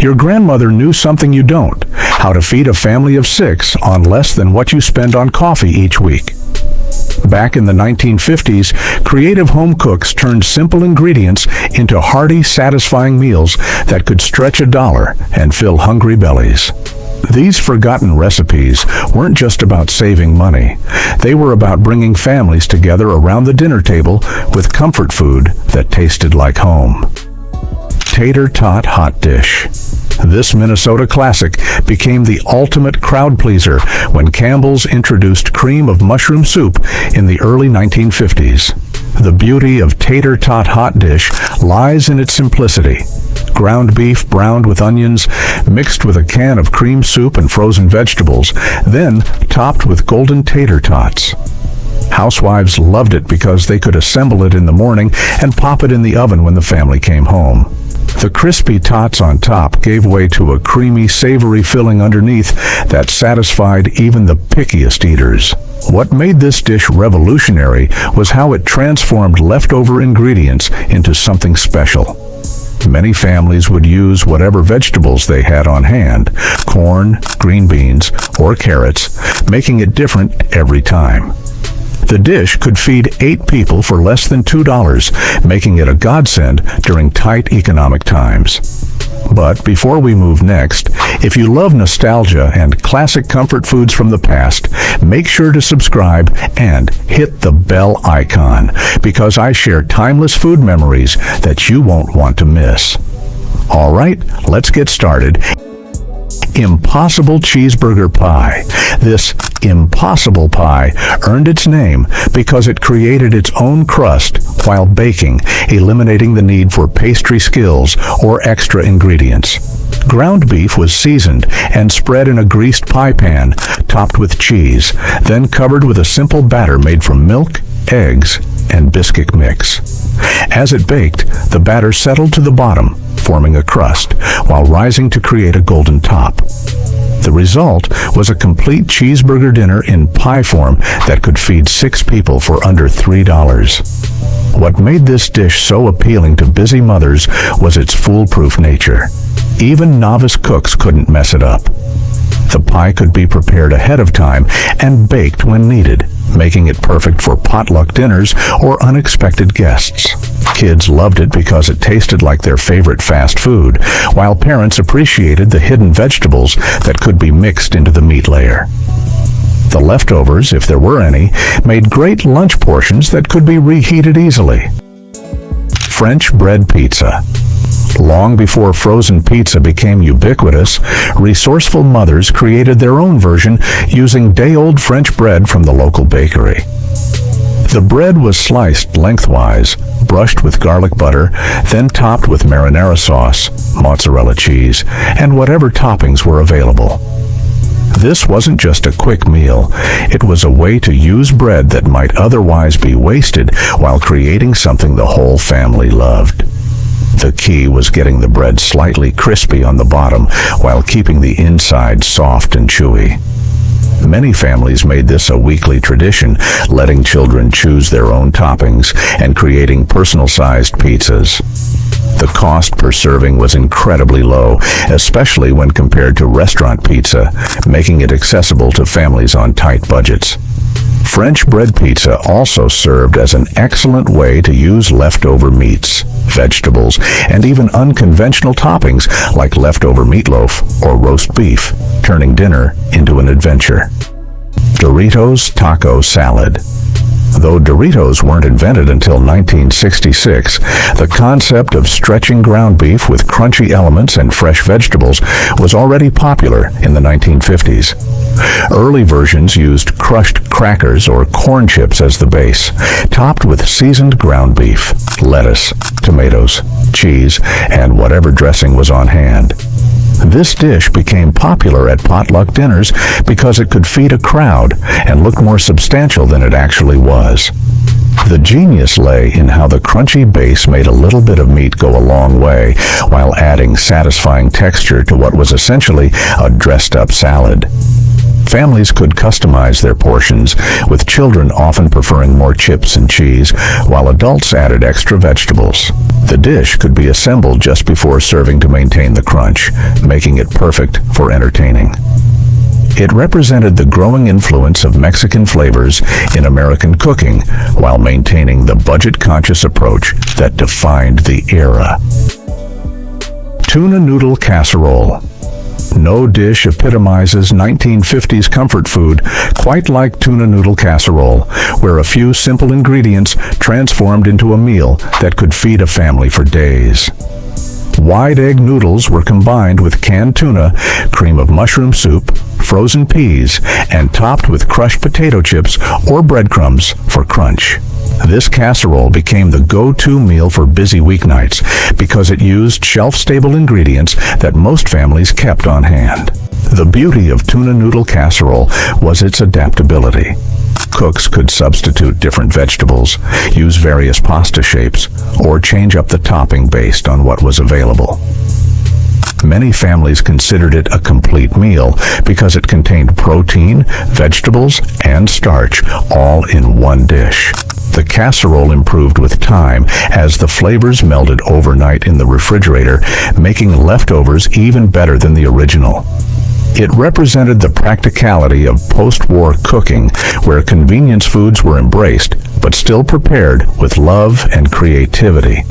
Your grandmother knew something you don't: how to feed a family of 6 on less than what you spend on coffee each week. Back in the 1950s, creative home cooks turned simple ingredients into hearty, satisfying meals that could stretch $1 and fill hungry bellies. These forgotten recipes weren't just about saving money. They were about bringing families together around the dinner table with comfort food that tasted like home. Tater Tot Hot Dish. This Minnesota classic became the ultimate crowd pleaser when Campbell's introduced cream of mushroom soup in the early 1950s. The beauty of Tater Tot Hot Dish lies in its simplicity. Ground beef browned with onions, mixed with a can of cream soup and frozen vegetables, then topped with golden tater tots. Housewives loved it because they could assemble it in the morning and pop it in the oven when the family came home. The crispy tots on top gave way to a creamy, savory filling underneath that satisfied even the pickiest eaters. What made this dish revolutionary was how it transformed leftover ingredients into something special. Many families would use whatever vegetables they had on hand: corn, green beans, or carrots, making it different every time. The dish could feed 8 people for less than $2, making it a godsend during tight economic times. But before we move next, if you love nostalgia and classic comfort foods from the past, make sure to subscribe and hit the bell icon, because I share timeless food memories that you won't want to miss. All right, let's get started. Impossible cheeseburger pie. This impossible pie earned its name because it created its own crust while baking, eliminating the need for pastry skills or extra ingredients. Ground beef was seasoned and spread in a greased pie pan, topped with cheese, then covered with a simple batter made from milk, eggs, and Bisquick mix. As it baked, the batter settled to the bottom, forming a crust, while rising to create a golden top. The result was a complete cheeseburger dinner in pie form that could feed 6 people for under $3. What made this dish so appealing to busy mothers was its foolproof nature. Even novice cooks couldn't mess it up. The pie could be prepared ahead of time and baked when needed, making it perfect for potluck dinners or unexpected guests. Kids loved it because it tasted like their favorite fast food, while parents appreciated the hidden vegetables that could be mixed into the meat layer. The leftovers, if there were any, made great lunch portions that could be reheated easily. French bread pizza. Long before frozen pizza became ubiquitous, resourceful mothers created their own version using day-old French bread from the local bakery. The bread was sliced lengthwise, brushed with garlic butter, then topped with marinara sauce, mozzarella cheese, and whatever toppings were available. This wasn't just a quick meal. It was a way to use bread that might otherwise be wasted while creating something the whole family loved. The key was getting the bread slightly crispy on the bottom while keeping the inside soft and chewy. Many families made this a weekly tradition, letting children choose their own toppings and creating personal-sized pizzas. The cost per serving was incredibly low, especially when compared to restaurant pizza, making it accessible to families on tight budgets. French bread pizza also served as an excellent way to use leftover meats, vegetables, and even unconventional toppings like leftover meatloaf or roast beef, turning dinner into an adventure. Doritos taco salad. Though Doritos weren't invented until 1966, the concept of stretching ground beef with crunchy elements and fresh vegetables was already popular in the 1950s. Early versions used crushed crackers or corn chips as the base, topped with seasoned ground beef, lettuce, tomatoes, cheese, and whatever dressing was on hand. This dish became popular at potluck dinners because it could feed a crowd and looked more substantial than it actually was. The genius lay in how the crunchy base made a little bit of meat go a long way while adding satisfying texture to what was essentially a dressed-up salad. Families could customize their portions, with children often preferring more chips and cheese, while adults added extra vegetables. The dish could be assembled just before serving to maintain the crunch, making it perfect for entertaining. It represented the growing influence of Mexican flavors in American cooking, while maintaining the budget-conscious approach that defined the era. Tuna noodle casserole. No dish epitomizes 1950s comfort food quite like tuna noodle casserole, where a few simple ingredients transformed into a meal that could feed a family for days. Wide egg noodles were combined with canned tuna, cream of mushroom soup, frozen peas, and topped with crushed potato chips or breadcrumbs for crunch. This casserole became the go-to meal for busy weeknights because it used shelf-stable ingredients that most families kept on hand. The beauty of tuna noodle casserole was its adaptability. Cooks could substitute different vegetables, use various pasta shapes, or change up the topping based on what was available. Many families considered it a complete meal because it contained protein, vegetables, and starch, all in one dish. The casserole improved with time as the flavors melded overnight in the refrigerator, making leftovers even better than the original. It represented the practicality of post-war cooking, where convenience foods were embraced, but still prepared with love and creativity.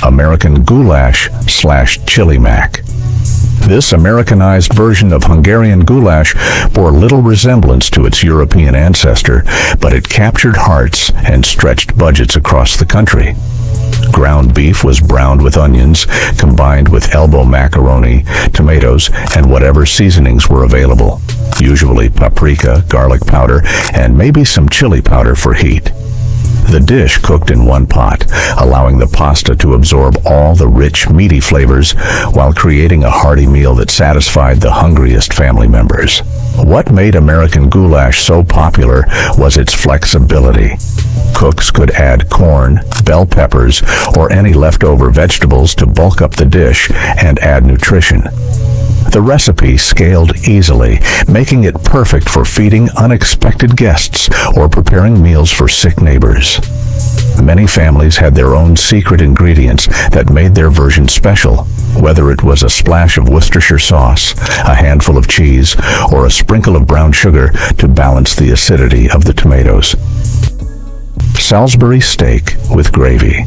American goulash/chili mac. This Americanized version of Hungarian goulash bore little resemblance to its European ancestor, but it captured hearts and stretched budgets across the country. Ground beef was browned with onions, combined with elbow macaroni, tomatoes, and whatever seasonings were available, usually paprika, garlic powder, and maybe some chili powder for heat. The dish cooked in one pot, allowing the pasta to absorb all the rich, meaty flavors while creating a hearty meal that satisfied the hungriest family members. What made American goulash so popular was its flexibility. Cooks could add corn, bell peppers, or any leftover vegetables to bulk up the dish and add nutrition. The recipe scaled easily, making it perfect for feeding unexpected guests or preparing meals for sick neighbors. Many families had their own secret ingredients that made their version special, whether it was a splash of Worcestershire sauce, a handful of cheese, or a sprinkle of brown sugar to balance the acidity of the tomatoes. Salisbury steak with gravy.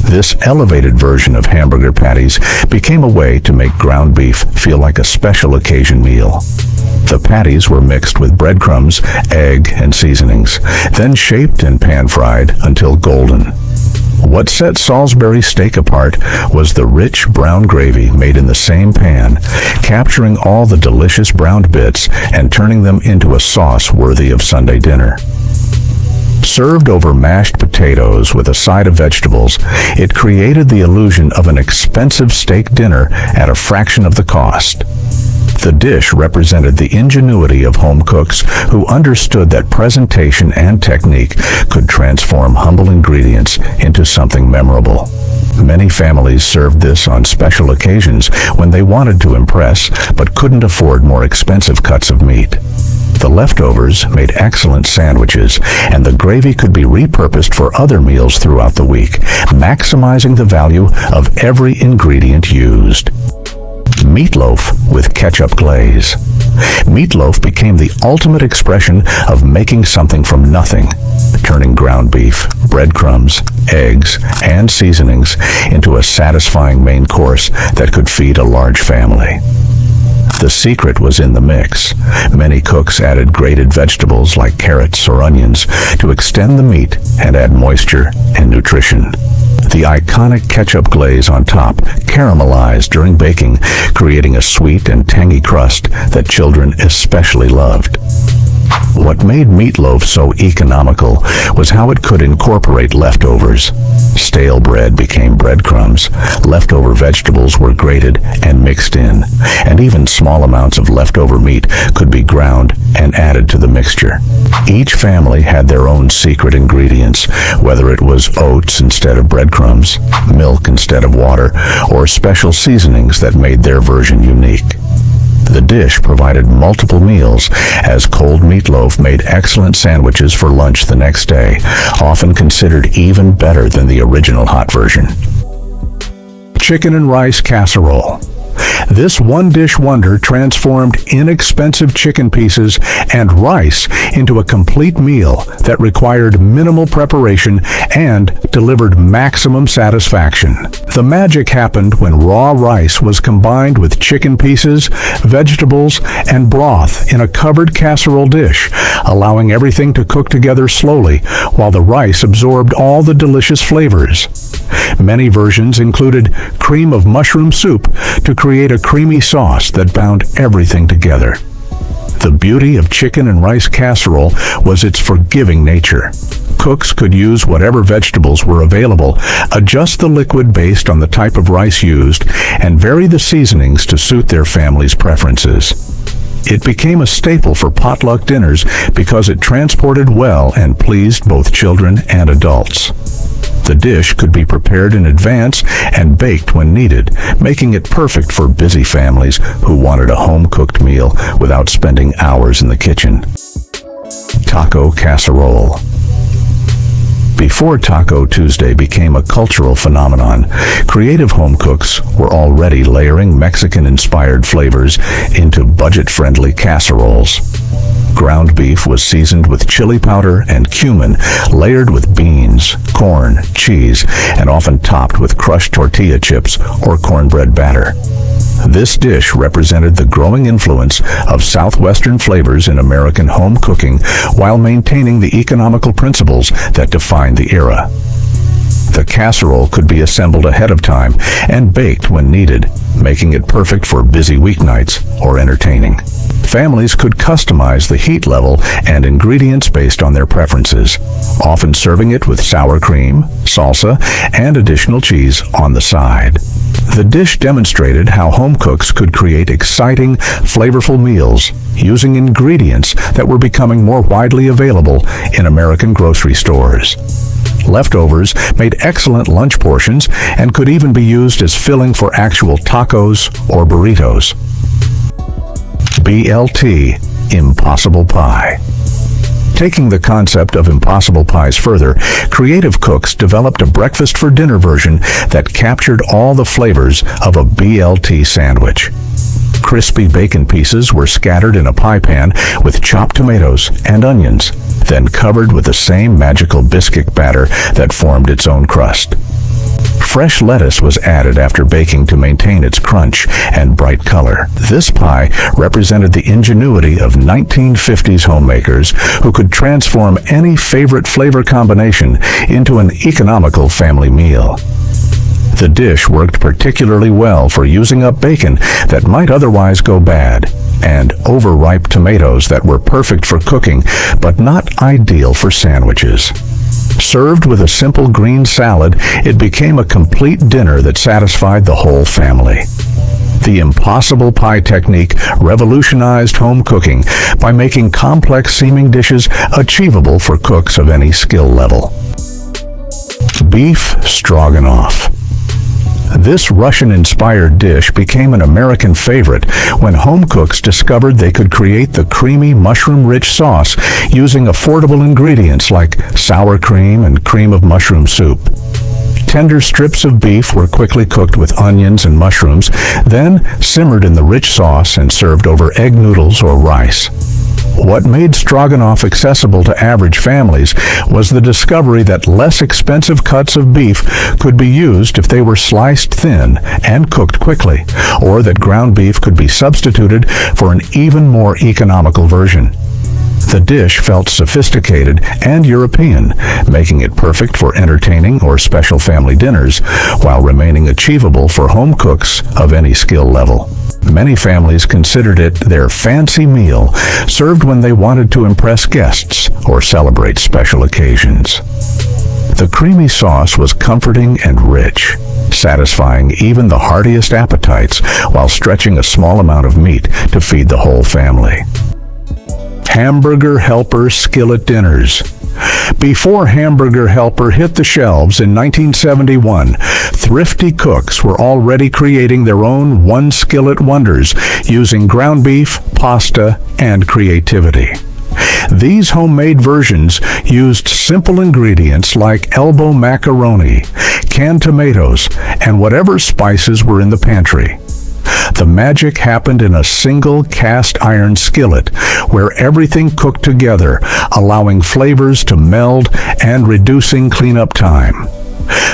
This elevated version of hamburger patties became a way to make ground beef feel like a special occasion meal. The patties were mixed with breadcrumbs, egg, and seasonings, then shaped and pan-fried until golden. What set Salisbury steak apart was the rich brown gravy made in the same pan, capturing all the delicious browned bits and turning them into a sauce worthy of Sunday dinner. Served over mashed potatoes with a side of vegetables, it created the illusion of an expensive steak dinner at a fraction of the cost. The dish represented the ingenuity of home cooks who understood that presentation and technique could transform humble ingredients into something memorable. Many families served this on special occasions when they wanted to impress but couldn't afford more expensive cuts of meat. The leftovers made excellent sandwiches, and the gravy could be repurposed for other meals throughout the week, maximizing the value of every ingredient used. Meatloaf with ketchup glaze. Meatloaf became the ultimate expression of making something from nothing, turning ground beef, breadcrumbs, eggs, and seasonings into a satisfying main course that could feed a large family. The secret was in the mix. Many cooks added grated vegetables like carrots or onions to extend the meat and add moisture and nutrition. The iconic ketchup glaze on top caramelized during baking, creating a sweet and tangy crust that children especially loved. What made meatloaf so economical was how it could incorporate leftovers. Stale bread became breadcrumbs, leftover vegetables were grated and mixed in, and even small amounts of leftover meat could be ground and added to the mixture. Each family had their own secret ingredients, whether it was oats instead of breadcrumbs, milk instead of water, or special seasonings that made their version unique. The dish provided multiple meals, as cold meatloaf made excellent sandwiches for lunch the next day, often considered even better than the original hot version. Chicken and rice casserole. This one-dish wonder transformed inexpensive chicken pieces and rice into a complete meal that required minimal preparation and delivered maximum satisfaction. The magic happened when raw rice was combined with chicken pieces, vegetables, and broth in a covered casserole dish, allowing everything to cook together slowly while the rice absorbed all the delicious flavors. Many versions included cream of mushroom soup to create a creamy sauce that bound everything together. The beauty of chicken and rice casserole was its forgiving nature. Cooks could use whatever vegetables were available, adjust the liquid based on the type of rice used, and vary the seasonings to suit their family's preferences. It became a staple for potluck dinners because it transported well and pleased both children and adults. The dish could be prepared in advance and baked when needed, making it perfect for busy families who wanted a home-cooked meal without spending hours in the kitchen. Taco casserole. Before Taco Tuesday became a cultural phenomenon, creative home cooks were already layering Mexican-inspired flavors into budget-friendly casseroles. Ground beef was seasoned with chili powder and cumin, layered with beans, corn, cheese, and often topped with crushed tortilla chips or cornbread batter. This dish represented the growing influence of Southwestern flavors in American home cooking while maintaining the economical principles that defined the era. The casserole could be assembled ahead of time and baked when needed, making it perfect for busy weeknights or entertaining. Families could customize the heat level and ingredients based on their preferences, often serving it with sour cream, salsa, and additional cheese on the side. The dish demonstrated how home cooks could create exciting, flavorful meals using ingredients that were becoming more widely available in American grocery stores. Leftovers made excellent lunch portions and could even be used as filling for actual tacos or burritos. BLT, Impossible Pie. Taking the concept of impossible pies further, creative cooks developed a breakfast for dinner version that captured all the flavors of a BLT sandwich. Crispy bacon pieces were scattered in a pie pan with chopped tomatoes and onions, then covered with the same magical Bisquick batter that formed its own crust. Fresh lettuce was added after baking to maintain its crunch and bright color. This pie represented the ingenuity of 1950s homemakers who could transform any favorite flavor combination into an economical family meal. The dish worked particularly well for using up bacon that might otherwise go bad, and overripe tomatoes that were perfect for cooking but not ideal for sandwiches. Served with a simple green salad, it became a complete dinner that satisfied the whole family. The impossible pie technique revolutionized home cooking by making complex-seeming dishes achievable for cooks of any skill level. Beef stroganoff. This Russian-inspired dish became an American favorite when home cooks discovered they could create the creamy, mushroom-rich sauce using affordable ingredients like sour cream and cream of mushroom soup. Tender strips of beef were quickly cooked with onions and mushrooms, then simmered in the rich sauce and served over egg noodles or rice. What made stroganoff accessible to average families was the discovery that less expensive cuts of beef could be used if they were sliced thin and cooked quickly, or that ground beef could be substituted for an even more economical version. The dish felt sophisticated and European, making it perfect for entertaining or special family dinners, while remaining achievable for home cooks of any skill level. Many families considered it their fancy meal, served when they wanted to impress guests or celebrate special occasions. The creamy sauce was comforting and rich, satisfying even the heartiest appetites while stretching a small amount of meat to feed the whole family. Hamburger Helper Skillet Dinners. Before Hamburger Helper hit the shelves in 1971, thrifty cooks were already creating their own one-skillet wonders using ground beef, pasta, and creativity. These homemade versions used simple ingredients like elbow macaroni, canned tomatoes, and whatever spices were in the pantry. The magic happened in a single cast iron skillet where everything cooked together, allowing flavors to meld and reducing cleanup time.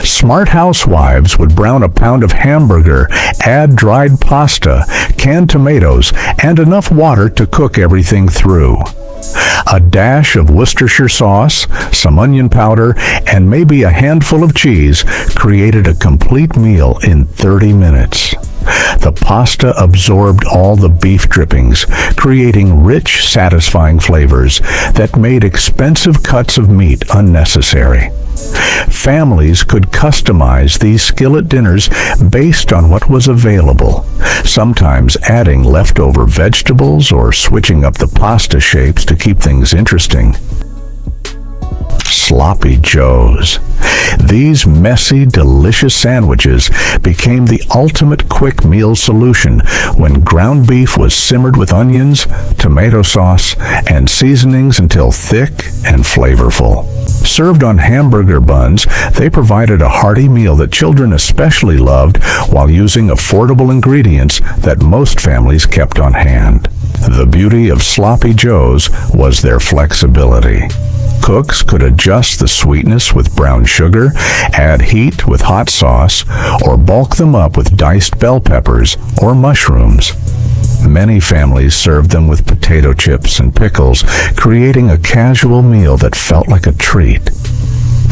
Smart housewives would brown a pound of hamburger, add dried pasta, canned tomatoes, and enough water to cook everything through. A dash of Worcestershire sauce, some onion powder, and maybe a handful of cheese created a complete meal in 30 minutes. The pasta absorbed all the beef drippings, creating rich, satisfying flavors that made expensive cuts of meat unnecessary. Families could customize these skillet dinners based on what was available, sometimes adding leftover vegetables or switching up the pasta shapes to keep things interesting. Sloppy Joes. These messy, delicious sandwiches became the ultimate quick meal solution when ground beef was simmered with onions, tomato sauce, and seasonings until thick and flavorful. Served on hamburger buns, they provided a hearty meal that children especially loved while using affordable ingredients that most families kept on hand. The beauty of Sloppy Joes was their flexibility. Cooks could adjust the sweetness with brown sugar, add heat with hot sauce, or bulk them up with diced bell peppers or mushrooms. Many families served them with potato chips and pickles, creating a casual meal that felt like a treat.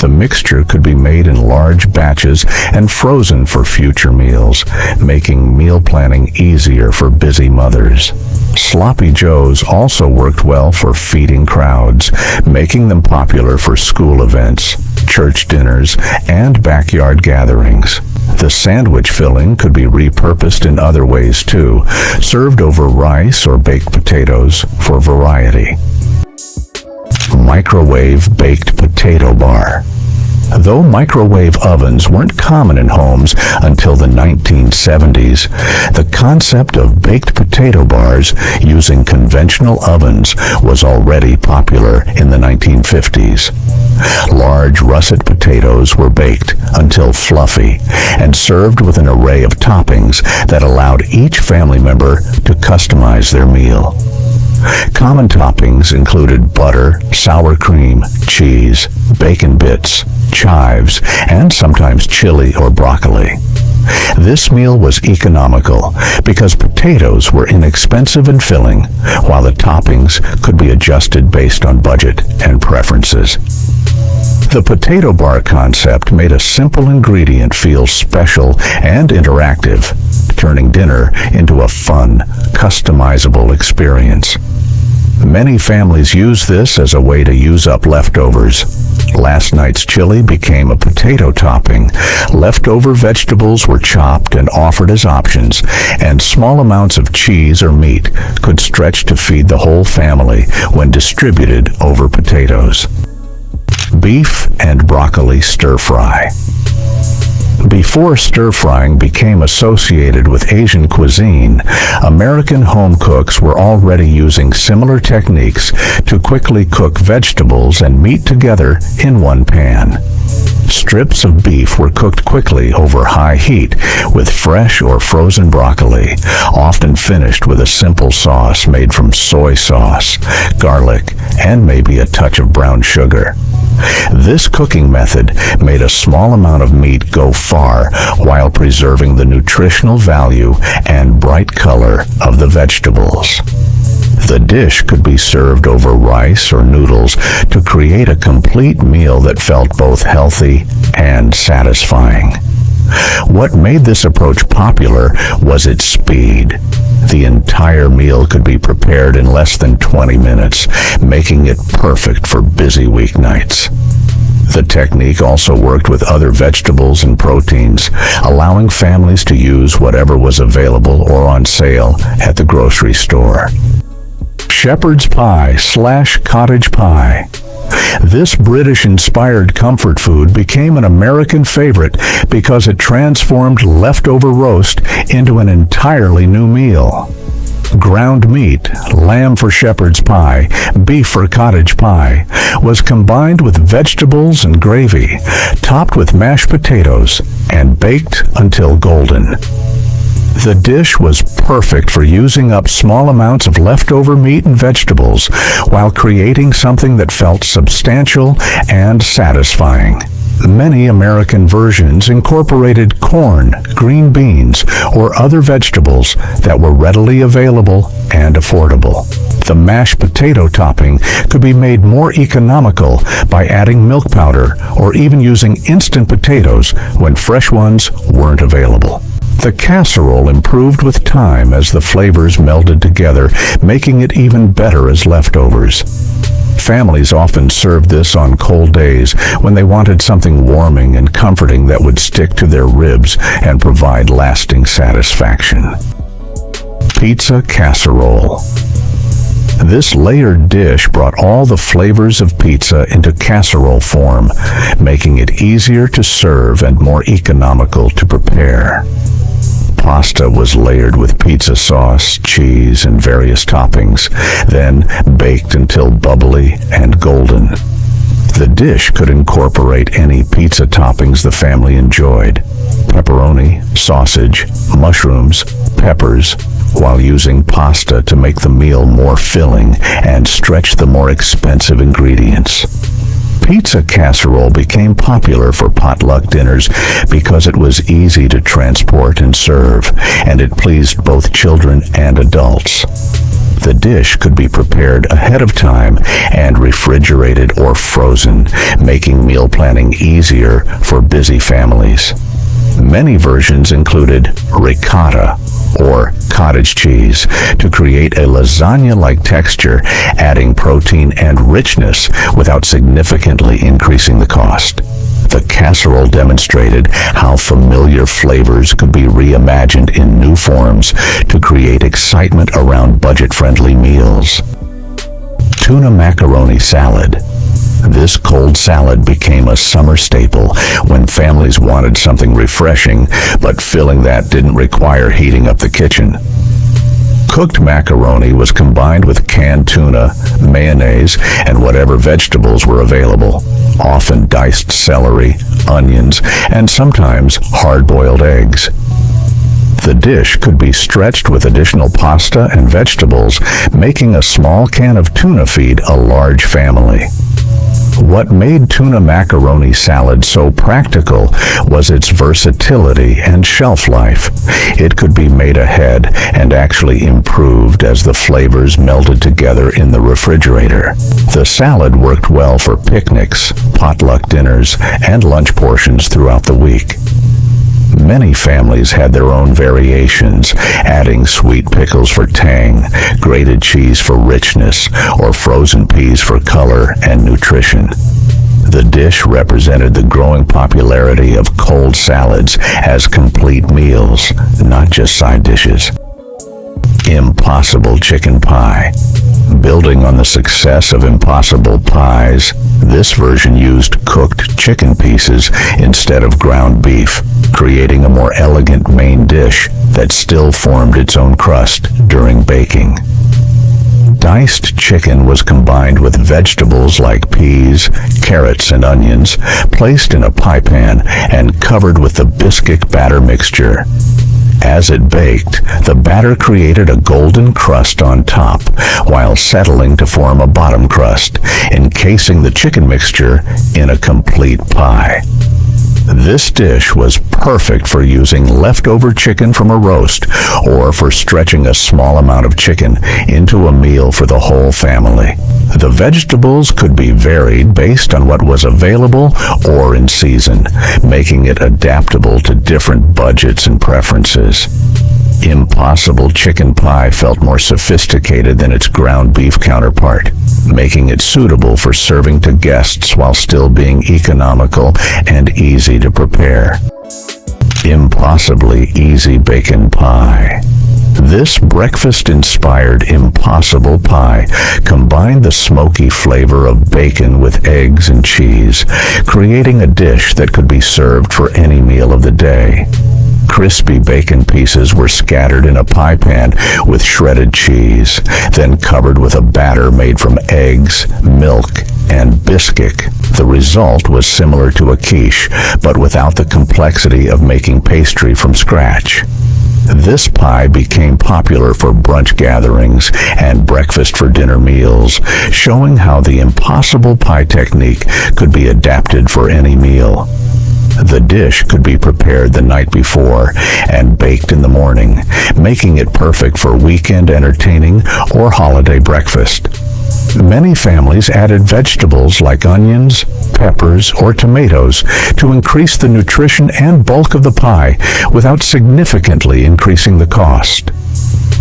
The mixture could be made in large batches and frozen for future meals, making meal planning easier for busy mothers. Sloppy Joes also worked well for feeding crowds, making them popular for school events, church dinners, and backyard gatherings. The sandwich filling could be repurposed in other ways too, served over rice or baked potatoes for variety. Microwave baked potato bar. Though microwave ovens weren't common in homes until the 1970s, the concept of baked potato bars using conventional ovens was already popular in the 1950s. Large russet potatoes were baked until fluffy and served with an array of toppings that allowed each family member to customize their meal. Common toppings included butter, sour cream, cheese, bacon bits, chives, and sometimes chili or broccoli. This meal was economical because potatoes were inexpensive and filling, while the toppings could be adjusted based on budget and preferences. The potato bar concept made a simple ingredient feel special and interactive, turning dinner into a fun, customizable experience. Many families use this as a way to use up leftovers. Last night's chili became a potato topping. Leftover vegetables were chopped and offered as options, and small amounts of cheese or meat could stretch to feed the whole family when distributed over potatoes. Beef and broccoli stir-fry. Before stir-frying became associated with Asian cuisine, American home cooks were already using similar techniques to quickly cook vegetables and meat together in one pan. Strips of beef were cooked quickly over high heat with fresh or frozen broccoli, often finished with a simple sauce made from soy sauce, garlic, and maybe a touch of brown sugar. This cooking method made a small amount of meat go far while preserving the nutritional value and bright color of the vegetables. The dish could be served over rice or noodles to create a complete meal that felt both healthy and satisfying. What made this approach popular was its speed. The entire meal could be prepared in less than 20 minutes, making it perfect for busy weeknights. The technique also worked with other vegetables and proteins, allowing families to use whatever was available or on sale at the grocery store. shepherd's pie/cottage pie. This British-inspired comfort food became an American favorite because it transformed leftover roast into an entirely new meal. Ground meat, lamb for shepherd's pie, beef for cottage pie, was combined with vegetables and gravy, topped with mashed potatoes, and baked until golden. The dish was perfect for using up small amounts of leftover meat and vegetables while creating something that felt substantial and satisfying. Many American versions incorporated corn, green beans, or other vegetables that were readily available and affordable. The mashed potato topping could be made more economical by adding milk powder or even using instant potatoes when fresh ones weren't available. The casserole improved with time as the flavors melded together, making it even better as leftovers. Families often served this on cold days when they wanted something warming and comforting that would stick to their ribs and provide lasting satisfaction. Pizza casserole. This layered dish brought all the flavors of pizza into casserole form, making it easier to serve and more economical to prepare. Pasta was layered with pizza sauce, cheese, and various toppings, then baked until bubbly and golden. The dish could incorporate any pizza toppings the family enjoyed: pepperoni, sausage, mushrooms, peppers, while using pasta to make the meal more filling and stretch the more expensive ingredients. Pizza casserole became popular for potluck dinners because it was easy to transport and serve, and it pleased both children and adults. The dish could be prepared ahead of time and refrigerated or frozen, making meal planning easier for busy families. Many versions included ricotta, or cottage cheese, to create a lasagna-like texture, adding protein and richness without significantly increasing the cost. The casserole demonstrated how familiar flavors could be reimagined in new forms to create excitement around budget-friendly meals. Tuna macaroni salad. This cold salad became a summer staple when families wanted something refreshing, but filling that didn't require heating up the kitchen. Cooked macaroni was combined with canned tuna, mayonnaise, and whatever vegetables were available, often diced celery, onions, and sometimes hard-boiled eggs. The dish could be stretched with additional pasta and vegetables, making a small can of tuna feed a large family. What made tuna macaroni salad so practical was its versatility and shelf life. It could be made ahead and actually improved as the flavors melded together in the refrigerator. The salad worked well for picnics, potluck dinners, and lunch portions throughout the week. Many families had their own variations, adding sweet pickles for tang, grated cheese for richness, or frozen peas for color and nutrition. The dish represented the growing popularity of cold salads as complete meals, not just side dishes. Impossible chicken pie. Building on the success of Impossible pies, this version used cooked chicken pieces instead of ground beef, creating a more elegant main dish that still formed its own crust during baking. Diced chicken was combined with vegetables like peas, carrots, and onions, placed in a pie pan and covered with the Bisquick batter mixture. As it baked, the batter created a golden crust on top, while settling to form a bottom crust, encasing the chicken mixture in a complete pie. This dish was perfect for using leftover chicken from a roast or for stretching a small amount of chicken into a meal for the whole family. The vegetables could be varied based on what was available or in season, making it adaptable to different budgets and preferences. Impossible chicken pie felt more sophisticated than its ground beef counterpart, making it suitable for serving to guests while still being economical and easy to prepare. Impossibly easy bacon pie. This breakfast-inspired impossible pie combined the smoky flavor of bacon with eggs and cheese, creating a dish that could be served for any meal of the day. Crispy bacon pieces were scattered in a pie pan with shredded cheese, then covered with a batter made from eggs, milk, and Bisquick. The result was similar to a quiche, but without the complexity of making pastry from scratch. This pie became popular for brunch gatherings and breakfast for dinner meals, showing how the impossible pie technique could be adapted for any meal. The dish could be prepared the night before and baked in the morning, making it perfect for weekend entertaining or holiday breakfast. Many families added vegetables like onions, peppers, or tomatoes to increase the nutrition and bulk of the pie without significantly increasing the cost.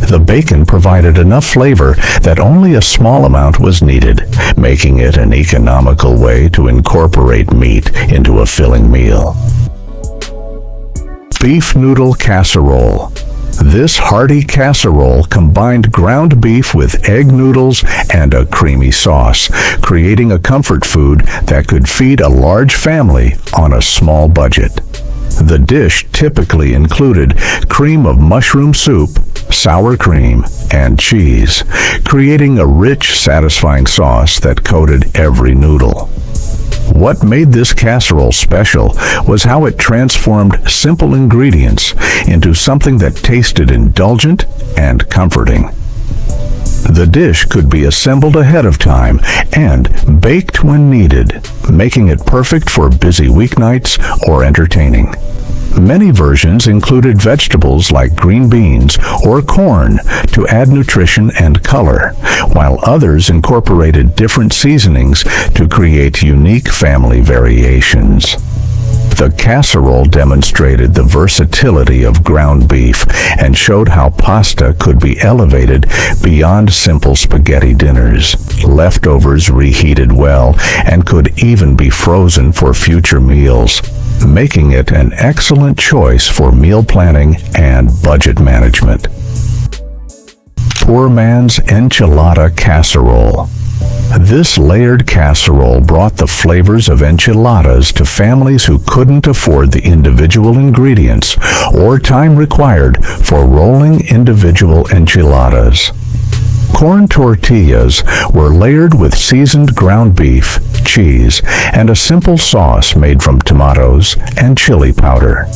The bacon provided enough flavor that only a small amount was needed, making it an economical way to incorporate meat into a filling meal. Beef noodle casserole. This hearty casserole combined ground beef with egg noodles and a creamy sauce, creating a comfort food that could feed a large family on a small budget. The dish typically included cream of mushroom soup, sour cream, and cheese, creating a rich, satisfying sauce that coated every noodle. What made this casserole special was how it transformed simple ingredients into something that tasted indulgent and comforting. The dish could be assembled ahead of time and baked when needed, making it perfect for busy weeknights or entertaining. Many versions included vegetables like green beans or corn to add nutrition and color, while others incorporated different seasonings to create unique family variations. The casserole demonstrated the versatility of ground beef and showed how pasta could be elevated beyond simple spaghetti dinners. Leftovers reheated well and could even be frozen for future meals, making it an excellent choice for meal planning and budget management. Poor man's enchilada casserole. This layered casserole brought the flavors of enchiladas to families who couldn't afford the individual ingredients or time required for rolling individual enchiladas. Corn tortillas were layered with seasoned ground beef, cheese, and a simple sauce made from tomatoes and chili powder.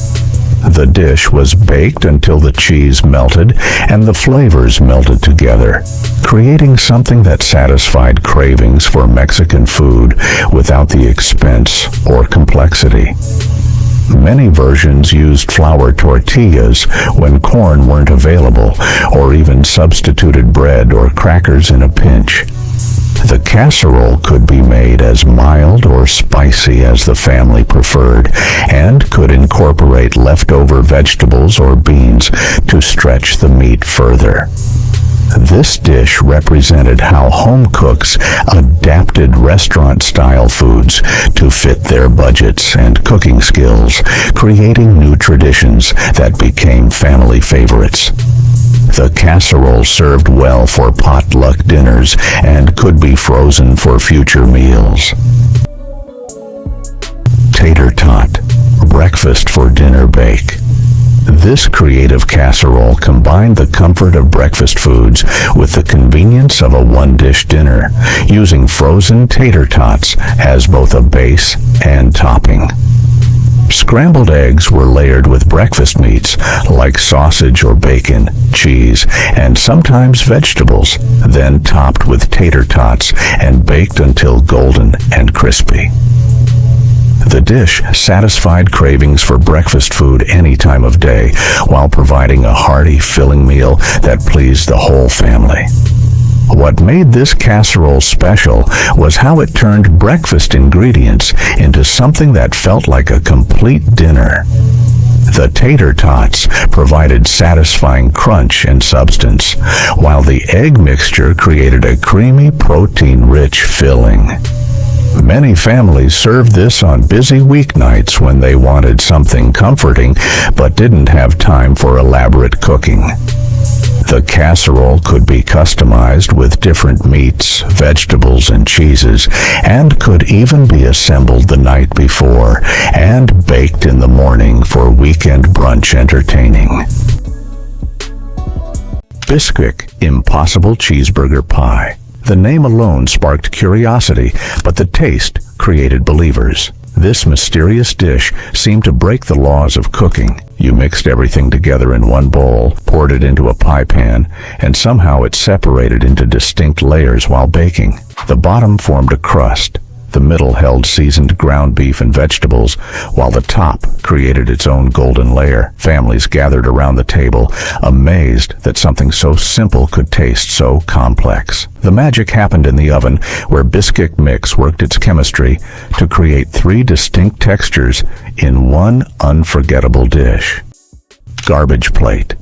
The dish was baked until the cheese melted and the flavors melted together, creating something that satisfied cravings for Mexican food without the expense or complexity. Many versions used flour tortillas when corn weren't available, or even substituted bread or crackers in a pinch. The casserole could be made as mild or spicy as the family preferred, and could incorporate leftover vegetables or beans to stretch the meat further. This dish represented how home cooks adapted restaurant-style foods to fit their budgets and cooking skills, creating new traditions that became family favorites. The casserole served well for potluck dinners and could be frozen for future meals. Tater tot, breakfast for dinner bake. This creative casserole combined the comfort of breakfast foods with the convenience of a one-dish dinner, using frozen tater tots as both a base and topping. Scrambled eggs were layered with breakfast meats like sausage or bacon, cheese, and sometimes vegetables, then topped with tater tots and baked until golden and crispy. The dish satisfied cravings for breakfast food any time of day, while providing a hearty, filling meal that pleased the whole family. What made this casserole special was how it turned breakfast ingredients into something that felt like a complete dinner. The tater tots provided satisfying crunch and substance, while the egg mixture created a creamy, protein-rich filling. Many families served this on busy weeknights when they wanted something comforting but didn't have time for elaborate cooking. The casserole could be customized with different meats, vegetables, and cheeses, and could even be assembled the night before and baked in the morning for weekend brunch entertaining. Bisquick Impossible Cheeseburger Pie. The name alone sparked curiosity, but the taste created believers. This mysterious dish seemed to break the laws of cooking. You mixed everything together in one bowl, poured it into a pie pan, and somehow it separated into distinct layers while baking. The bottom formed a crust. The middle held seasoned ground beef and vegetables, while the top created its own golden layer. Families gathered around the table, amazed that something so simple could taste so complex. The magic happened in the oven, where Bisquick mix worked its chemistry to create 3 distinct textures in one unforgettable dish. Garbage plate.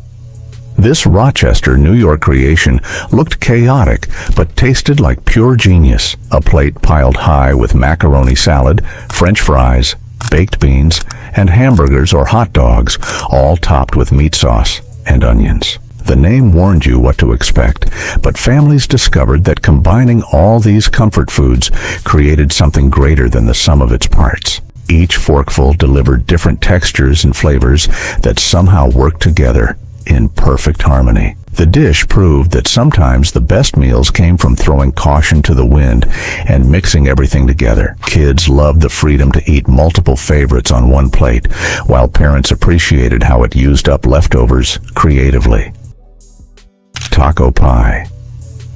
This Rochester, New York creation looked chaotic, but tasted like pure genius. A plate piled high with macaroni salad, French fries, baked beans, and hamburgers or hot dogs, all topped with meat sauce and onions. The name warned you what to expect, but families discovered that combining all these comfort foods created something greater than the sum of its parts. Each forkful delivered different textures and flavors that somehow worked together in perfect harmony. The dish proved that sometimes the best meals came from throwing caution to the wind and mixing everything together. Kids loved the freedom to eat multiple favorites on one plate, while parents appreciated how it used up leftovers creatively. Taco pie.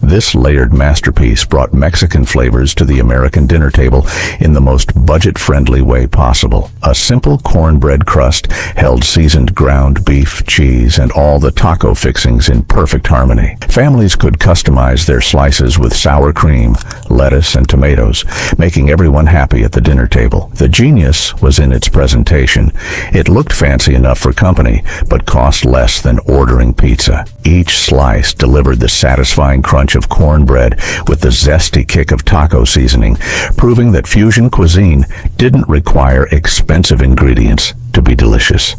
This layered masterpiece brought Mexican flavors to the American dinner table in the most budget-friendly way possible. A simple cornbread crust held seasoned ground beef, cheese, and all the taco fixings in perfect harmony. Families could customize their slices with sour cream, lettuce, and tomatoes, making everyone happy at the dinner table. The genius was in its presentation. It looked fancy enough for company, but cost less than ordering pizza. Each slice delivered the satisfying crunch of cornbread with the zesty kick of taco seasoning, proving that fusion cuisine didn't require expensive ingredients to be delicious.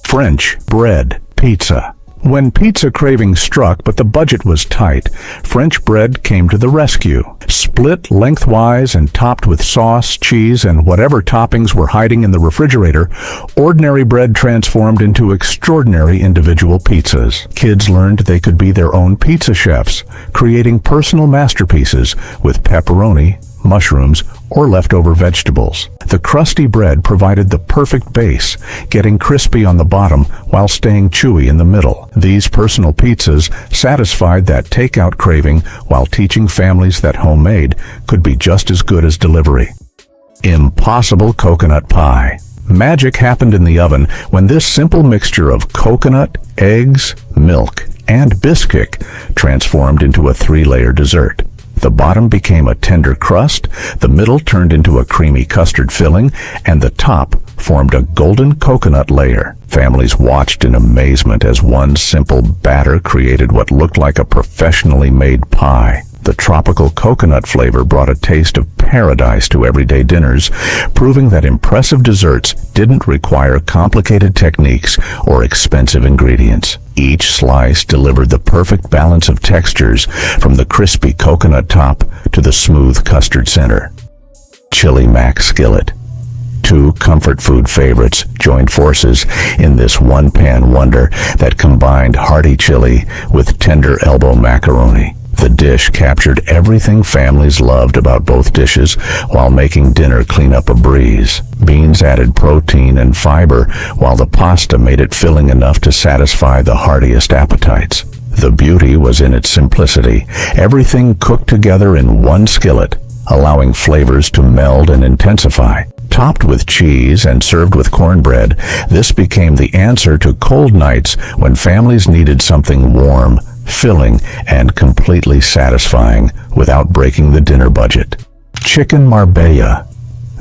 French bread pizza. When pizza cravings struck but the budget was tight, French bread came to the rescue. Split lengthwise and topped with sauce, cheese, and whatever toppings were hiding in the refrigerator, ordinary bread transformed into extraordinary individual pizzas. Kids learned they could be their own pizza chefs, creating personal masterpieces with pepperoni, mushrooms, or leftover vegetables. The crusty bread provided the perfect base, getting crispy on the bottom while staying chewy in the middle. These personal pizzas satisfied that takeout craving while teaching families that homemade could be just as good as delivery. Impossible coconut pie. Magic happened in the oven when this simple mixture of coconut, eggs, milk, and Bisquick transformed into a 3-layer dessert. The bottom became a tender crust, the middle turned into a creamy custard filling, and the top formed a golden coconut layer. Families watched in amazement as one simple batter created what looked like a professionally made pie. The tropical coconut flavor brought a taste of paradise to everyday dinners, proving that impressive desserts didn't require complicated techniques or expensive ingredients. Each slice delivered the perfect balance of textures, from the crispy coconut top to the smooth custard center. Chili Mac Skillet. 2 comfort food favorites joined forces in this one-pan wonder that combined hearty chili with tender elbow macaroni. The dish captured everything families loved about both dishes while making dinner clean up a breeze. Beans added protein and fiber, while the pasta made it filling enough to satisfy the heartiest appetites. The beauty was in its simplicity. Everything cooked together in one skillet, allowing flavors to meld and intensify. Topped with cheese and served with cornbread, this became the answer to cold nights when families needed something warm, filling, and completely satisfying without breaking the dinner budget. Chicken Marbella.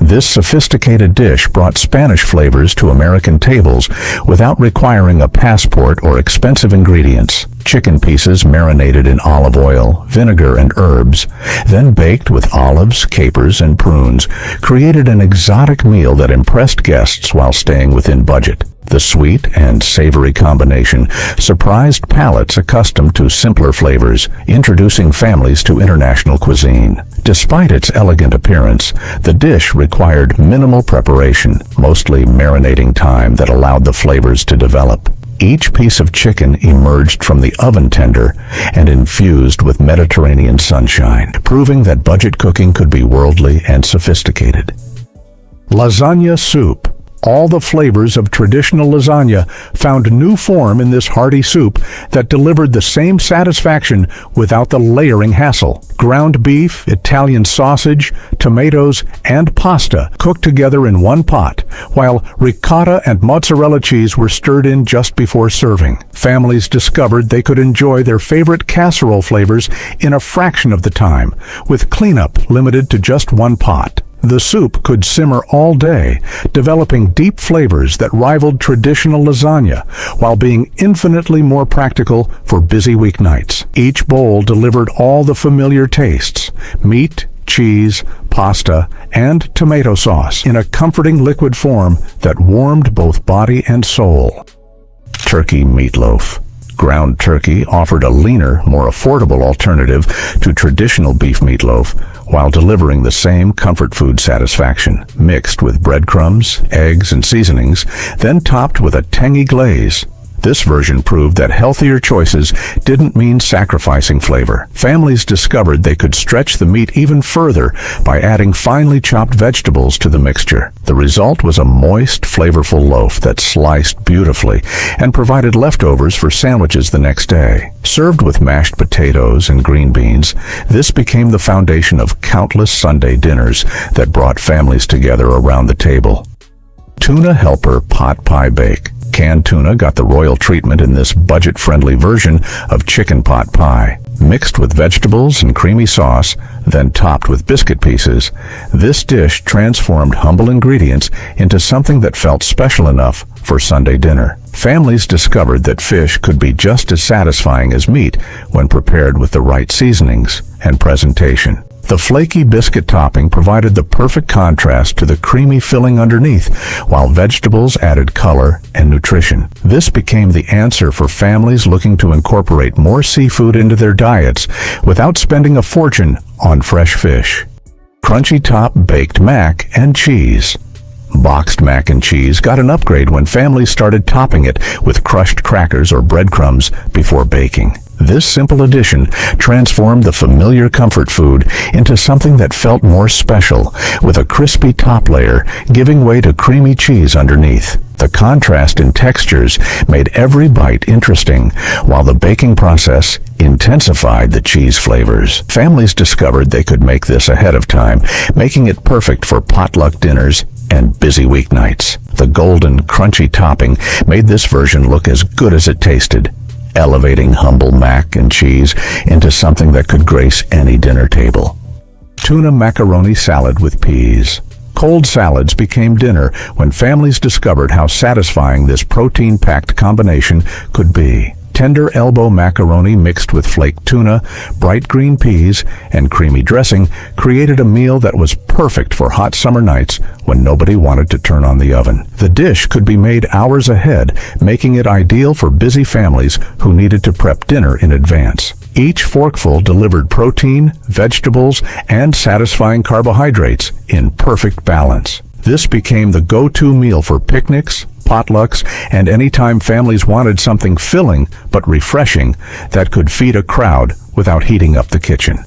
This sophisticated dish brought Spanish flavors to American tables without requiring a passport or expensive ingredients. Chicken pieces marinated in olive oil, vinegar, and herbs, then baked with olives, capers, and prunes, created an exotic meal that impressed guests while staying within budget. The sweet and savory combination surprised palates accustomed to simpler flavors, introducing families to international cuisine. Despite its elegant appearance, the dish required minimal preparation, mostly marinating time that allowed the flavors to develop. Each piece of chicken emerged from the oven tender and infused with Mediterranean sunshine, proving that budget cooking could be worldly and sophisticated. Lasagna soup. All the flavors of traditional lasagna found new form in this hearty soup that delivered the same satisfaction without the layering hassle. Ground beef, Italian sausage, tomatoes, and pasta cooked together in one pot, while ricotta and mozzarella cheese were stirred in just before serving. Families discovered they could enjoy their favorite casserole flavors in a fraction of the time, with cleanup limited to just one pot. The soup could simmer all day, developing deep flavors that rivaled traditional lasagna, while being infinitely more practical for busy weeknights. Each bowl delivered all the familiar tastes: meat, cheese, pasta, and tomato sauce in a comforting liquid form that warmed both body and soul. Turkey meatloaf. Ground turkey offered a leaner, more affordable alternative to traditional beef meatloaf, while delivering the same comfort food satisfaction, mixed with breadcrumbs, eggs, and seasonings, then topped with a tangy glaze. This version proved that healthier choices didn't mean sacrificing flavor. Families discovered they could stretch the meat even further by adding finely chopped vegetables to the mixture. The result was a moist, flavorful loaf that sliced beautifully and provided leftovers for sandwiches the next day. Served with mashed potatoes and green beans, this became the foundation of countless Sunday dinners that brought families together around the table. Tuna helper pot pie bake. Canned tuna got the royal treatment in this budget-friendly version of chicken pot pie. Mixed with vegetables and creamy sauce, then topped with biscuit pieces, this dish transformed humble ingredients into something that felt special enough for Sunday dinner. Families discovered that fish could be just as satisfying as meat when prepared with the right seasonings and presentation. The flaky biscuit topping provided the perfect contrast to the creamy filling underneath, while vegetables added color and nutrition. This became the answer for families looking to incorporate more seafood into their diets without spending a fortune on fresh fish. Crunchy top baked mac and cheese. Boxed mac and cheese got an upgrade when families started topping it with crushed crackers or breadcrumbs before baking. This simple addition transformed the familiar comfort food into something that felt more special, with a crispy top layer giving way to creamy cheese underneath. The contrast in textures made every bite interesting, while the baking process intensified the cheese flavors. Families discovered they could make this ahead of time, making it perfect for potluck dinners and busy weeknights. The golden, crunchy topping made this version look as good as it tasted, elevating humble mac and cheese into something that could grace any dinner table. Tuna macaroni salad with peas. Cold salads became dinner when families discovered how satisfying this protein-packed combination could be. Tender elbow macaroni mixed with flaked tuna, bright green peas, and creamy dressing created a meal that was perfect for hot summer nights when nobody wanted to turn on the oven. The dish could be made hours ahead, making it ideal for busy families who needed to prep dinner in advance. Each forkful delivered protein, vegetables, and satisfying carbohydrates in perfect balance. This became the go-to meal for picnics, potlucks, and anytime families wanted something filling but refreshing that could feed a crowd without heating up the kitchen.